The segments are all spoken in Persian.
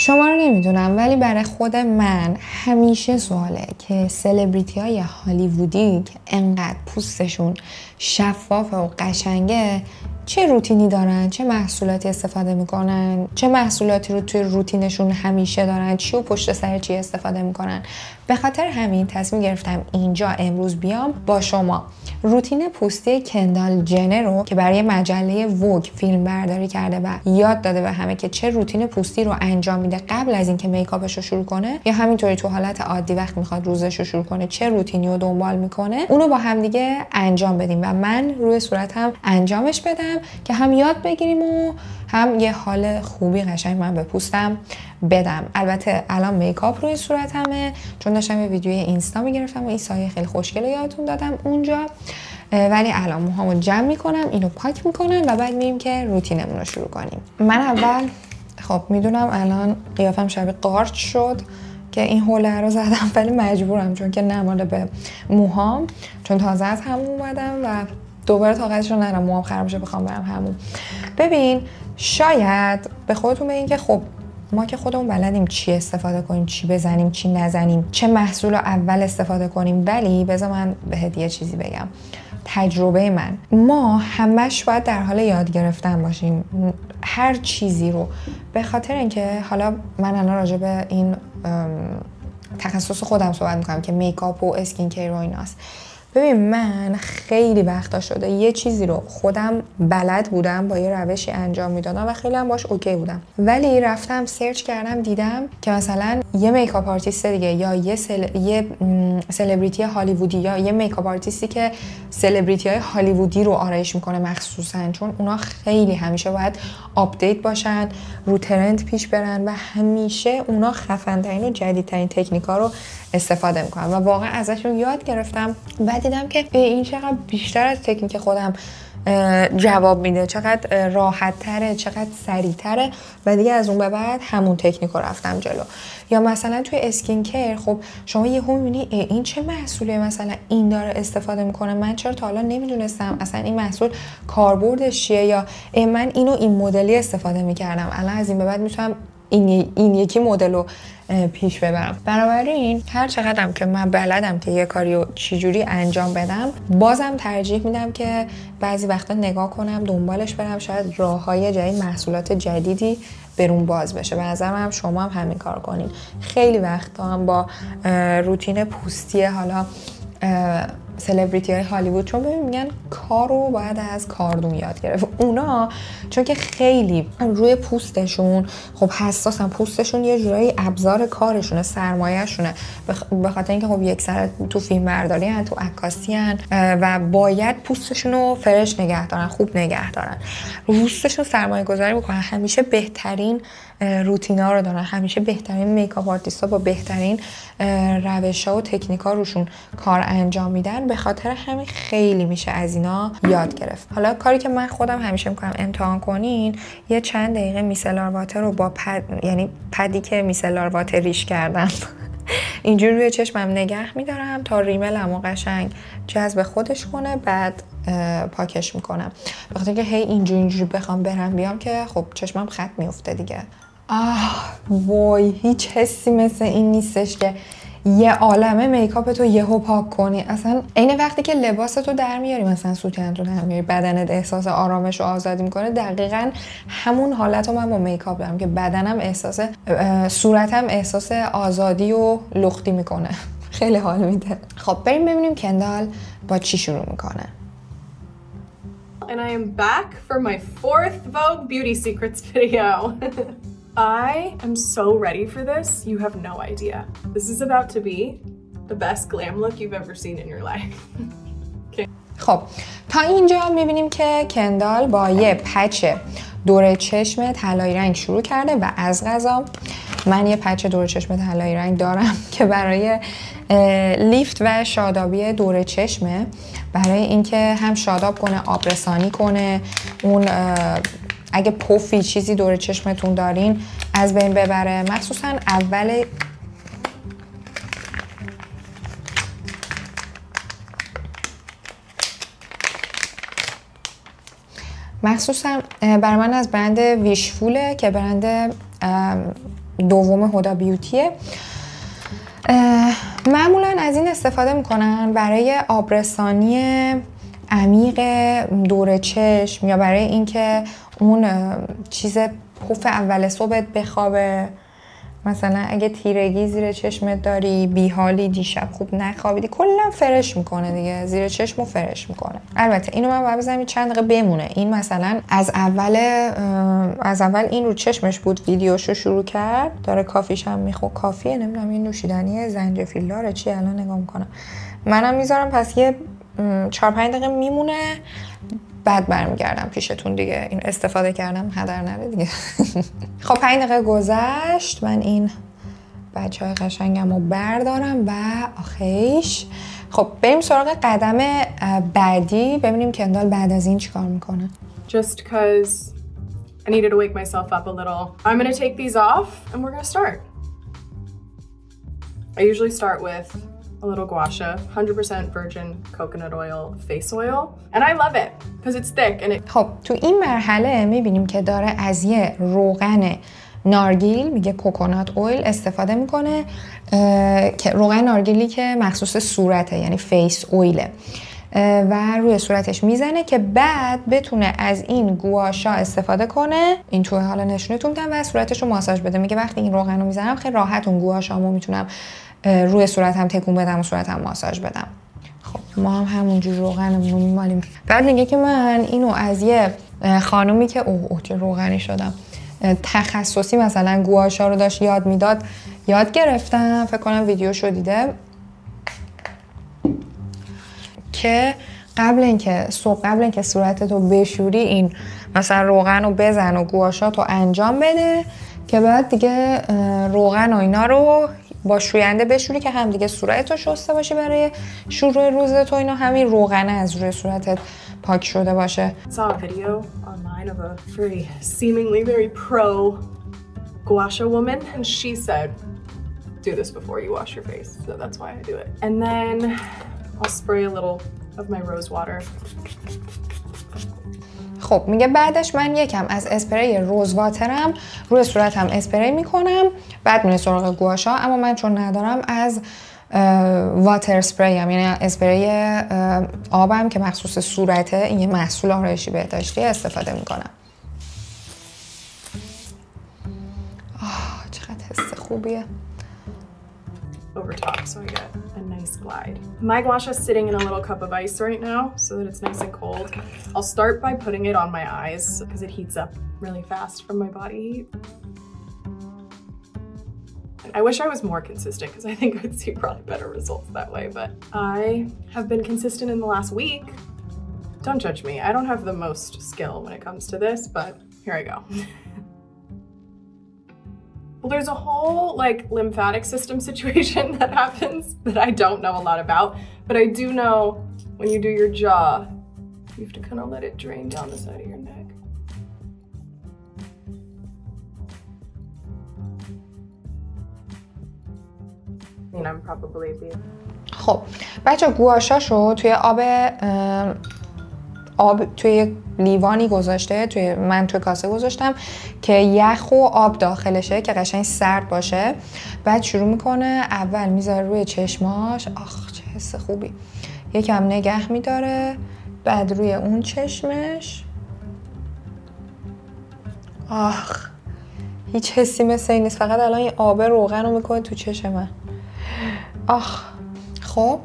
شما رو نمیدونم ولی برای خود من همیشه سواله که سلبریتی های هالیوودی که انقدر پوستشون شفافه و قشنگه چه روتینی دارن، چه محصولاتی استفاده میکنن، چه محصولاتی رو توی روتینشون همیشه دارن، چی و پشت سر چی استفاده میکنن. به خاطر همین تصمیم گرفتم اینجا امروز بیام با شما روتین پوستی کندال جنر رو که برای مجله ووگ فیلم برداری کرده و یاد داده به همه که چه روتین پوستی رو انجام میده قبل از اینکه میکاپش رو شروع کنه یا همینطوری تو حالت عادی وقت میخواد روزش رو شروع کنه چه روتینی رو دنبال میکنه، اونو با هم دیگه انجام بدیم و من روی صورتم انجامش بدم که هم یاد بگیریم و هم یه حال خوبی قشنگ من به پوستم بدم. البته الان میکاپ روی صورتمه چون داشتم یه ویدیوی اینستا میگرفتم و این سایه خیلی خوشگل یادتون دادم اونجا، ولی الان موهامو جمع میکنم، اینو پاک میکنم و بعد میریم که روتینمون رو شروع کنیم. من اول خب میدونم الان قیافم شبیه قارچ شد که این حوله رو زدم ولی مجبورم چون که نماله به موهام، چون تازه از همون اومدم و دوباره طاقتش رو ندارم موهام خراب شه بخوام برم همون. ببین شاید به خودتون بگین که خب ما که خودمون بلدیم چی استفاده کنیم، چی بزنیم، چی نزنیم، چه محصول رو اول استفاده کنیم، ولی بذار من بهت یه چیزی بگم. تجربه ما همش باید در حال یاد گرفتن باشیم هر چیزی رو، به خاطر اینکه حالا من الان راجع به این تخصص خودم صحبت میکنم که میکاپ و اسکین کیر و ایناست. ببین من خیلی وقتا شده یه چیزی رو خودم بلد بودم با یه روشی انجام میدادم و خیلی هم باش اوکی بودم، ولی رفتم سرچ کردم دیدم که مثلا یه میکاپ آرتیست دیگه یا یه سلبریتی هالیوودی یا یه میکاپ آرتیستی که سلبریتی های هالیوودی رو آرایش میکنه مخصوصا، چون اونا خیلی همیشه باید آپدیت باشن، رو ترند پیش برن و همیشه اونا خفن ترین و جدیدترین تکنیکا رو استفاده میکنم و واقعا ازشون یاد گرفتم. بعد دیدم که این چقدر بیشتر از تکنیک خودم جواب میده، چقدر راحت تره، چقدر سریع تره و دیگه از اون به بعد همون تکنیک رو رفتم جلو. یا مثلا توی اسکین کیر خب شما یهو میبینی این چه محصولیه، مثلا این داره استفاده میکنه، من چرا تا حالا نمیدونستم اصلا این محصول کاربردش چیه، یا من اینو این مدلی استفاده میکردم الان از این به بعد میتونم این یکی مدل رو پیش ببرم. بنابراین هر چقدرم که من بلدم که یه کاری رو چجوری انجام بدم، بازم ترجیح میدم که بعضی وقتا نگاه کنم دنبالش برم، شاید راههای جدید، محصولات جدیدی برون باز بشه. به نظرم هم شما هم همین کار کنین. خیلی وقتا هم با روتین پوستی حالا سلبریتی های هالیوود چون ببین میگن کارو باید از کاردون یاد گرفت، اونا چون که خیلی روی پوستشون خب حساسن، پوستشون یه جورایی ابزار کارشونه، سرمایه‌شونه، به خاطر اینکه خب یک سر تو فیلم برداری هن، تو عکاسی هن و باید پوستشون رو فرش نگه دارن، خوب نگه دارن، پوستشون سرمایه گذاری بکنن، همیشه بهترین روتینا رو دارن، همیشه بهترین میکاپ آرتیستا با بهترین روش‌ها و تکنیک‌ها روشون کار انجام میدن. به خاطر همین خیلی میشه از اینا یاد گرفت. حالا کاری که من خودم همیشه میکنم امتحان کنین، یه چند دقیقه میسلار واتر رو با یعنی پدی که میسلار واتر ریش کردم اینجوری روی چشمم نگه میدارم تا ریملمو قشنگ جذب خودش کنه، بعد پاکش میکنم. به خاطر اینکه هی اینجوری بخوام برم بیام که خب چشمم خط میفته دیگه. وای هیچ حسی مثل این نیستش که یه عالمه میکاپ تو یهو پاک کنی. اصلا عین وقتی که لباس تو در میاری، مثلا سوتن تو در میاری، بدنت احساس آرامش و آزادی میکنه، دقیقاً همون حالت رو من با میکاپ دارم که بدنم احساس، صورتم احساس آزادی و لختی میکنه. خیلی حال میده. خب بریم ببینیم کندال با چی شروع میکنه. And I am back for my 4th Vogue Beauty Secrets video. I am so ready for this, you have no idea. This is about to be the best glam look you've ever seen in your life. Okay. خب تا اینجا میبینیم که کندال با یه پچ دور چشم طلایی رنگ شروع کرده و از قضا من یه پچ دور چشم طلایی رنگ دارم که برای لیفت و شادابی دور چشمه، برای اینکه هم شاداب کنه، آبرسانی کنه، اون اگه پفی چیزی دور چشمتون دارین از بین ببره، مخصوصا اول برای من از برند ویشفوله که برند دوم هدا بیوتیه. معمولا از این استفاده میکنن برای آبرسانی عمیق دور چشم یا برای اینکه اون چیز پف اول صبحت بخوابه. مثلا اگه تیرگی زیر چشمت داری، بیحالی، دیشب خوب نخوابیدی، کلا فرش میکنه دیگه، زیر چشمو فرش میکنه. البته اینو من باید بزنم چند دقیقه بمونه. این مثلا از اول این رو چشمش بود، ویدیوشو شروع کرد، داره کافیش هم میخوره، کافیه نمیدونم این نوشیدنی زنجفیل داره چی، الان نگاه میکنم. منم میذارم پس یه 4-5 دقیقه میمونه، بعد برمیگردم پیشتون دیگه. این استفاده کردم هدر نره دیگه. خب 5 دقیقه گذشت، من این بچهای قشنگم رو بردارم و آخیش. خب بریم سراغ قدم بعدی، ببینیم کندال بعد از این چیکار میکنه. Just cause I needed to wake myself up a little. I'm gonna take these off and we're gonna start. I usually start with a little gua sha, 100% virgin coconut oil face oil, and I love it because it's thick and it. خب تو این مرحله میبینیم که داره از یه روغن نارگیل، میگه کوکونات اویل، استفاده میکنه که روغن نارگیلی که مخصوص صورته، یعنی فیس اویله، و روی صورتش میزنه که بعد بتونه از این گواشا استفاده کنه. این توی حالا نشونتون میدم و صورتش رو ماساژ بده. میگه وقتی این روغن رو میزنم خیلی راحت اون گواشامو میتونم روی صورتم تکون بدم و صورتم ماساژ بدم. خب ما هم همونجور روغنمون رو میمالیم. بعد میگه که من اینو از یه خانومی که چه روغنی شدم، تخصصی مثلا گواشا رو داشت یاد میداد یاد گرفتم. فکر کنم ویدیوشو دیده که قبل اینکه صورتتو بشوری این مثلا روغن رو بزن و گواشاتو انجام بده که بعد دیگه روغن و اینا رو با شوینده بشوری که هم دیگه صورتتو شسته باشی برای شروع روزت و اینا، همین روغنه از روی صورتت پاک شده باشه. Saw a video online of a seemingly very pro gua sha woman, and she said, do this before you wash your face. So that's why I do it. And then I'll spray a little of my rose water. خب میگه بعدش من یکم از اسپری روز واترم روی صورتم اسپری میکنم، بعد میره سراغ گواشا. اما من چون ندارم از واتر اسپری هم، یعنی اسپری آبم که مخصوص صورته، این یه محصول آرایشی بهداشتی، استفاده میکنم. چقدر حس خوبیه. Over top so I get a nice glide. My gua sha is sitting in a little cup of ice right now so that it's nice and cold. I'll start by putting it on my eyes because it heats up really fast from my body heat. I wish I was more consistent because I think I'd see probably better results that way, but I have been consistent in the last week. Don't judge me. I don't have the most skill when it comes to this, but here I go. Well, there's a whole like lymphatic system situation that happens that I don't know a lot about, but I do know when you do your jaw, you have to kind of let it drain down the side of your neck. I mean, I'm probably being... خب بچه گواشاشو توی آب توی لیوانی گذاشته، من توی کاسه گذاشتم که یخ و آب داخلشه که قشنگ سرد باشه. بعد شروع میکنه، اول میذاره روی چشماش، آخ چه حس خوبی، یکم نگه میداره، بعد روی اون چشمش، آخ هیچ حسی مثل این نیست، فقط الان این آب روغن رو میکنه تو چشم من، آخ. خب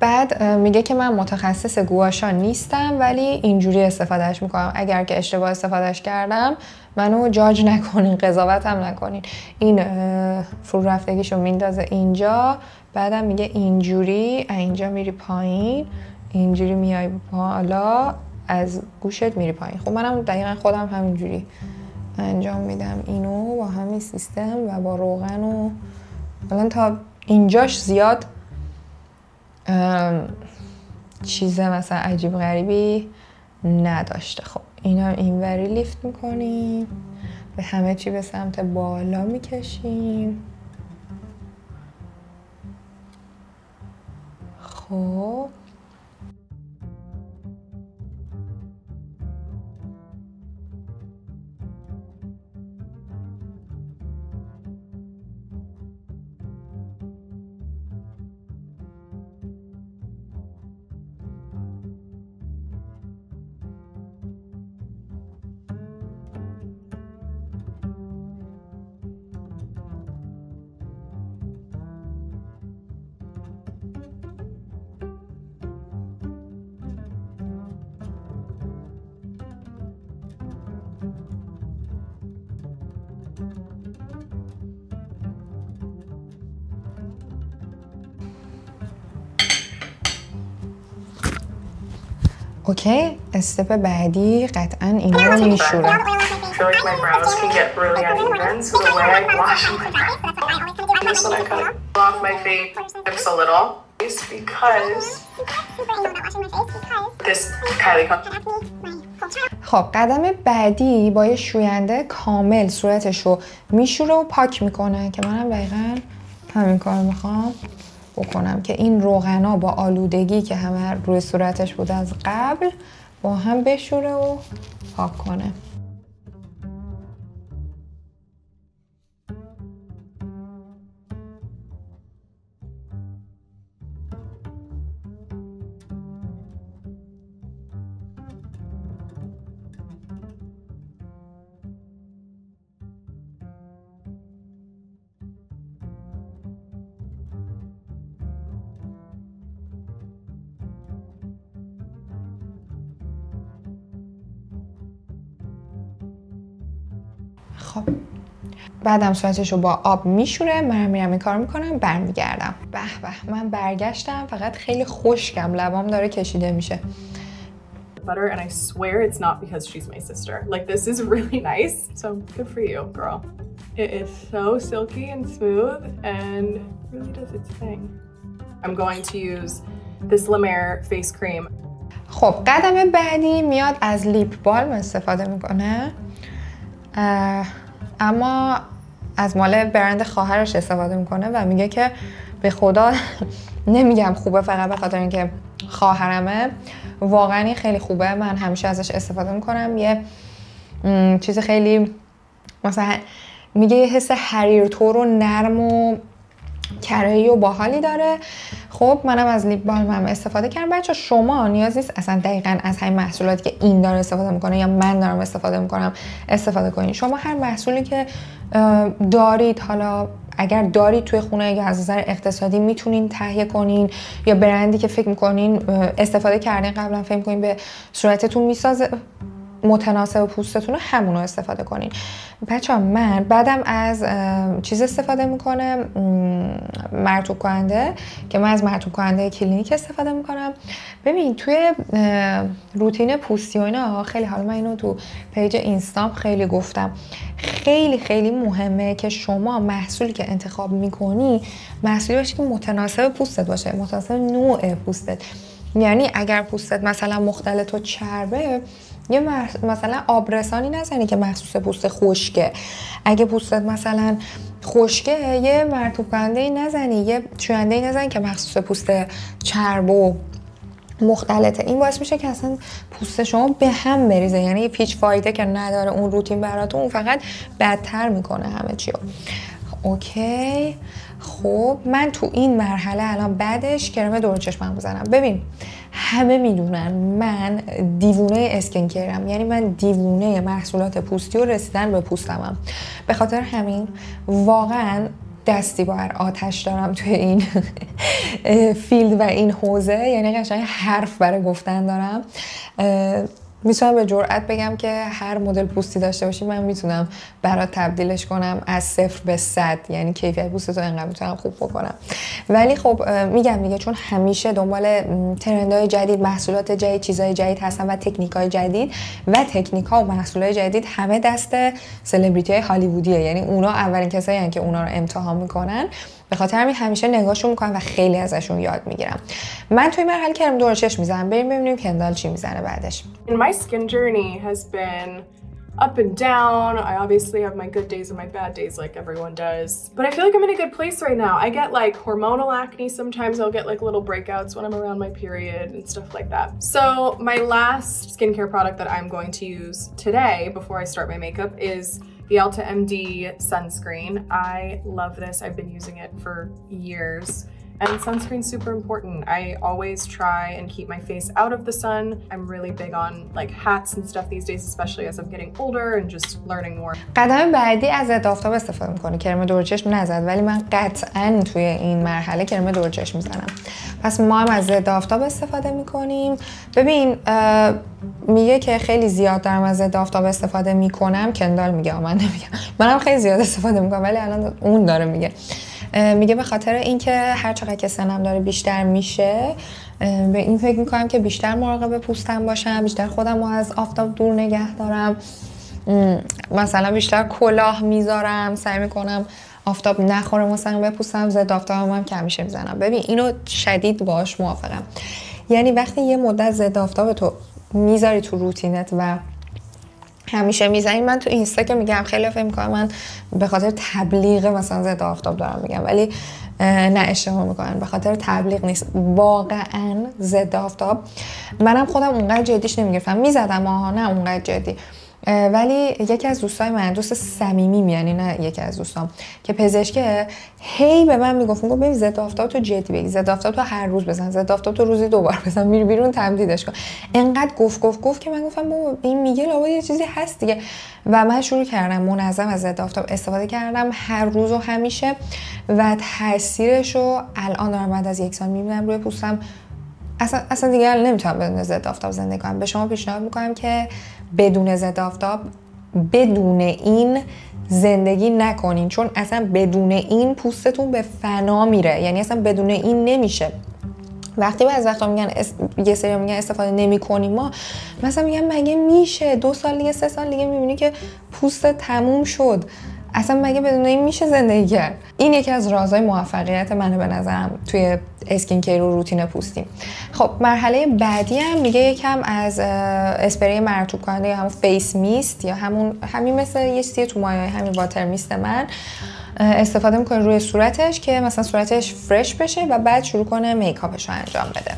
بعد میگه که من متخصص گواشا نیستم ولی اینجوری استفادهش میکنم، اگر که اشتباه استفادهش کردم منو جاج نکنین، قضاوتم نکنین. این فرو رفتگیشو میندازه اینجا، بعدم میگه اینجوری اینجا میری پایین، اینجوری میای بالا، از گوشت میری پایین. خب منم دقیقا خودم همینجوری انجام میدم اینو با همین سیستم و با روغن و الان تا اینجاش زیاد چیزه مثلا عجیب غریبی نداشته. خب اینا اینوری لیفت میکنیم، به همه چی به سمت بالا میکشیم. خب اوکی، استپ بعدی قطعا اینا رو میشورم. خب قدم بعدی با یه شوینده کامل صورتش رو میشوره و پاک میکنه که منم دقیقا همین کار میخوام بکنم که این روغنا با آلودگی که همه روی صورتش بود از قبل با هم بشوره و پاک کنه. خب بعدم صورتش رو با آب میشوره، من میرم این کار میکنم، برمیگردم. به به من برگشتم، فقط خیلی خشکم، لبام داره کشیده میشه. Butter, and I swear it's not because she's my sister. Like, this is really nice, so good for you, girl. It is so silky and smooth and really does its thing. I'm going to use this La Mer face cream. خب قدم بعدی میاد از لیپ بالم استفاده میکنه، اما از مال برند خواهرش استفاده میکنه و میگه که به خدا نمیگم خوبه فقط به خاطر اینکه خواهرمه، واقعا خیلی خوبه، من همیشه ازش استفاده میکنم. یه چیز خیلی مثلا میگه یه حس حریرتور و نرم و کره‌ای و باحالی داره. خب منم از لیپ بالم هم استفاده کردم. بچه شما نیاز نیست اصلا دقیقاً از همین محصولاتی که این داره استفاده میکنه یا من دارم استفاده میکنم استفاده کنید. شما هر محصولی که دارید، حالا اگر دارید توی خونه یا از نظر اقتصادی میتونین تهیه کنین یا برندی که فکر میکنین استفاده کردین قبلا فکر میکنین به صورتتون میسازه متناسب پوستتون، همونو استفاده کنین. بچه‌ها من بعدم از چیز استفاده میکنه، مرطوب کننده، که من از مرطوب کننده کلینیک استفاده میکنم. ببین توی روتین پوستی و اینا خیلی، حالا من اینو تو پیج اینستام خیلی گفتم، خیلی خیلی مهمه که شما محصولی که انتخاب میکنی محصولی باشه که متناسب پوستت باشه، متناسب نوع پوستت. یعنی اگر پوستت مثلا مختلط و چربه، یه مثلا آبرسانی نزنی که مخصوص پوست خشکه. اگه پوستت مثلا خشکه، یه مرطوب کننده نزنی، یه شوینده نزنی که مخصوص پوست چرب و مختلطه. این باعث میشه که اصلا پوست شما به هم بریزه، یعنی هیچ فایده که نداره اون روتین براتون، اون فقط بدتر میکنه همه چی رو. اوکی خب من تو این مرحله الان بعدش کرم دور چشمم بزنم. ببین همه میدونن من دیوونه اسکین کیرم، یعنی من دیوونه محصولات پوستی و رسیدن به پوستمم. به خاطر همین واقعا دستی بر آتش دارم توی این فیلد و این حوزه، یعنی قشنگ حرف برای گفتن دارم. میتونم به جرئت بگم که هر مدل پوستی داشته باشی من میتونم برات تبدیلش کنم از 0 به 100، یعنی کیفیت پوستتو انقدر میتونم خوب بکنم. ولی خب میگم دیگه، چون همیشه دنبال ترندهای جدید، محصولات جدید، چیزهای جدید هستم و تکنیک‌های جدید و تکنیک‌ها و محصولات جدید همه دست سلبریتی‌های هالیوودیه، یعنی اونا اولین کسایی هستن که اونا رو امتحان میکنن. به خاطر همین همیشه نگاهشون میکنم و خیلی ازشون یاد میگیرم. من توی مرحله کرم دور چشم میزنم، بریم ببینیم کندال چی میزنه بعدش. My skin journey has been up and down. I obviously have my good days and my bad days like everyone does. But I feel like I'm in a good place right now. I get like hormonal acne sometimes. I'll get like little breakouts when I'm around my period and stuff like that. So my last skincare product that I'm going to use today before I start my makeup is the Elta MD sunscreen. I love this. I've been using it for years. And sunscreen's super important. I always try and keep my face out of the sun. I'm really big on like hats and stuff these days, especially as I'm getting older and just learning more. قدم بعدی از ضد آفتاب استفاده می‌کنی. کرم دور چشم نزد، ولی من قطعاً توی این مرحله کرم دور چشم میزنم. پس ما هم از ضد آفتاب استفاده می‌کنیم. ببین میگه که خیلی زیاد دارم از ضد آفتاب استفاده می‌کنم، کندال میگه، من نمیگم. منم خیلی زیاد استفاده می‌کنم، ولی الان اون داره میگه. میگه به خاطر اینکه هر چقدر که سنم داره بیشتر میشه به این فکر میکنم که بیشتر مراقب پوستم باشم، بیشتر خودم رو از آفتاب دور نگه دارم، مثلا بیشتر کلاه میذارم، سعی میکنم آفتاب نخوره مثلا به پوستم، ضد آفتابم هم که همیشه میزنم. ببین اینو شدید باهاش موافقم. یعنی وقتی یه مدت ضد آفتاب تو میذاری تو روتینت و همیشه میزنی، من تو اینستا که میگم خیلی فکر میکنم من به خاطر تبلیغ مثلا ضد آفتاب دارم میگم، ولی نه اشتباه میکنن، به خاطر تبلیغ نیست، واقعا ضد آفتاب منم خودم اونقدر جدیش نمیگرفتم، میزدم نه اونقدر جدی، ولی یکی از دوستای من، دوست صمیمی، یعنی نه یکی از دوستام که پزشکه، هی به من میگفت ببین ضد آفتاب تو جدی بگی، ضد آفتاب تو هر روز بزن، ضد آفتاب تو روزی 2 بار بزن، میری بیرون تمدیدش کن. انقدر گفت که من گفتم بابا این میگه لابد یه چیزی هست دیگه، و من شروع کردم منظم از ضد آفتاب استفاده کردم هر روز و همیشه، و تاثیرشو الان دارم بعد از 1 سال میبینم روی پوستم. اصلا دیگه نمیتونم بدون ضد آفتاب زندگی کنم. به شما پیشنهاد میکنم که بدون ضد آفتاب، بدون این زندگی نکنین، چون اصلا بدون این پوستتون به فنا میره، یعنی اصلا بدون این نمیشه. وقتی بعضی وقتا میگن یه سری میگن استفاده نمی‌کنیم، ما مثلا میگم مگه میشه 2 سال دیگه 3 سال دیگه میبینی که پوست تموم شد، اصلا مگه بدون این میشه زندگی کرد؟ این یکی از رازهای موفقیت منه به نظرم توی اسکین کیر و روتین پوستی. خب مرحله بعدی هم میگه یکم از اسپری مرطوب کننده یا همون فیس میست یا همین مثل یه چیزی تو مایه همین واتر میست من استفاده میکنه روی صورتش که مثلا صورتش فرش بشه و بعد شروع کنه میکاپش رو انجام بده.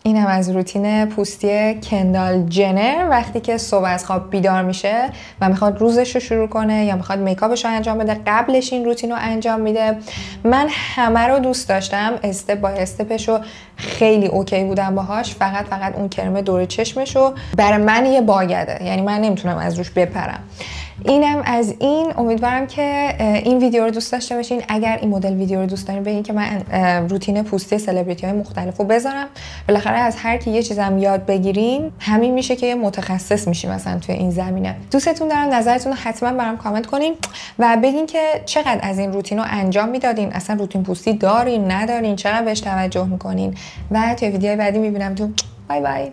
اینم از روتین پوستی کندال جنر وقتی که صبح از خواب بیدار میشه و میخواد روزش رو شروع کنه یا میخواد میکاپش رو انجام بده، قبلش این روتین رو انجام میده. من همه رو دوست داشتم، استپ بای استپش رو خیلی اوکی بودم باهاش، فقط اون کرم دور چشمش رو برای من یه باگده، یعنی من نمیتونم از روش بپرم. اینم از این. امیدوارم که این ویدیو رو دوست داشته باشین. اگر این مدل ویدیو رو دوست دارین بگین که من روتین پوستی سلبریتی های مختلف رو بذارم. بالاخره از هر کی یه چیزم یاد بگیریم همین میشه که یه متخصص میشیم مثلا توی این زمینه. دوستتون دارم، نظرتون رو حتما برام کامنت کنین و بگین که چقدر از این روتین رو انجام میدادین، اصلا روتین پوستی دارین ندارین، چقدر بهش توجه میکنین و توی ویدیوهای بعدی میبینم تو. بای بای.